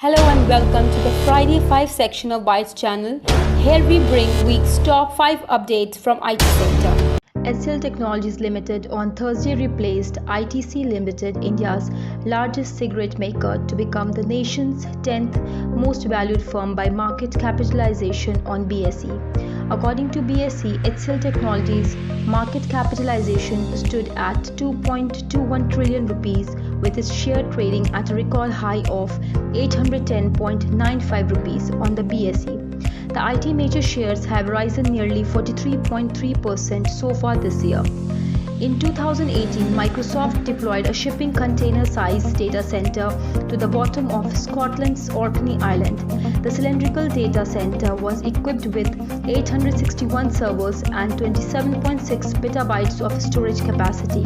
Hello and welcome to the Friday 5 section of Bytes channel. Here we bring week's top 5 updates from IT sector. HCL Technologies Limited on Thursday replaced ITC Limited, India's largest cigarette maker, to become the nation's 10th most valued firm by market capitalization on BSE. According to BSE, HCL Technologies' market capitalization stood at 2.21 trillion rupees, with its share trading at a record high of 810.95 rupees on the BSE. The IT major shares have risen nearly 43.3% so far this year. In 2018, Microsoft deployed a shipping container-sized data center to the bottom of Scotland's Orkney Island. The cylindrical data center was equipped with 861 servers and 27.6 petabytes of storage capacity.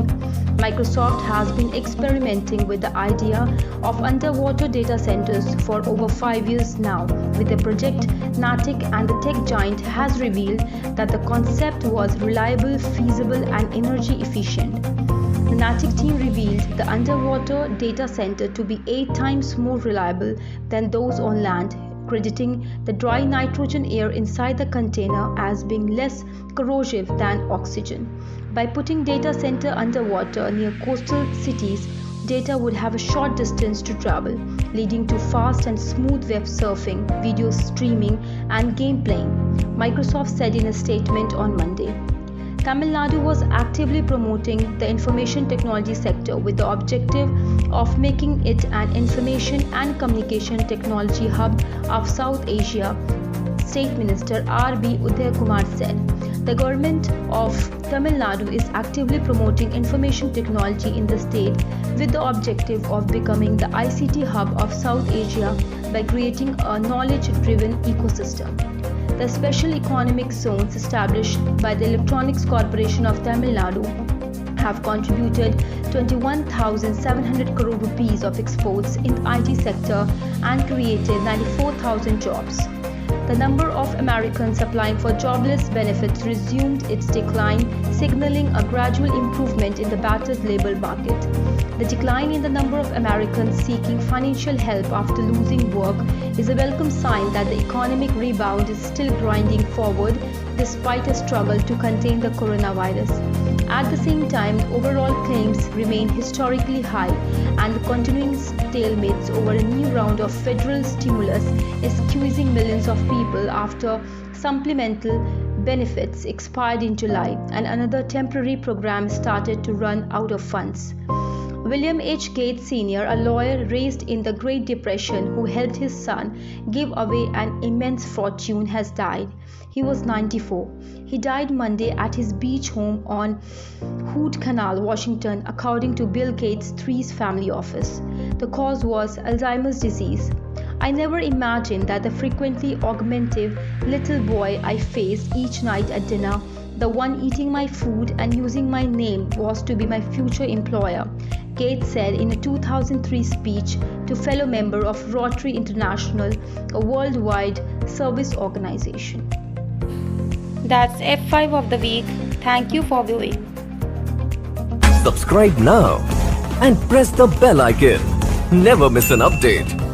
Microsoft has been experimenting with the idea of underwater data centers for over 5 years now. With the project Natick, and the tech giant has revealed that the concept was reliable, feasible, and energy efficient. The Natick team revealed the underwater data center to be 8 times more reliable than those on land, crediting the dry nitrogen air inside the container as being less corrosive than oxygen. By putting data center underwater near coastal cities, data would have a short distance to travel, leading to fast and smooth web surfing, video streaming, and game playing, Microsoft said in a statement on Monday. Tamil Nadu was actively promoting the information technology sector with the objective of making it an information and communication technology hub of South Asia, State Minister R.B. Udayakumar said. The government of Tamil Nadu is actively promoting information technology in the state with the objective of becoming the ICT hub of South Asia by creating a knowledge-driven ecosystem. The special economic zones established by the Electronics Corporation of Tamil Nadu have contributed 21,700 crore rupees of exports in the IT sector and created 94,000 jobs. The number of Americans applying for jobless benefits resumed its decline, signaling a gradual improvement in the battered labor market. The decline in the number of Americans seeking financial help after losing work is a welcome sign that the economic rebound is still grinding forward despite a struggle to contain the coronavirus. At the same time, overall claims remain historically high, and the continuing stalemates over a new round of federal stimulus is squeezing millions of people after supplemental benefits expired in July and another temporary program started to run out of funds. William H. Gates Sr., a lawyer raised in the Great Depression who helped his son give away an immense fortune, has died. He was 94. He died Monday at his beach home on Hood Canal, Washington, according to Bill Gates' III's family office. The cause was Alzheimer's disease. I never imagined that the frequently augmentative little boy I faced each night at dinner, the one eating my food and using my name, was to be my future employer, Gates said in a 2003 speech to fellow member of Rotary International, a worldwide service organization. That's F5 of the week. Thank you for viewing. Subscribe now and press the bell icon. Never miss an update.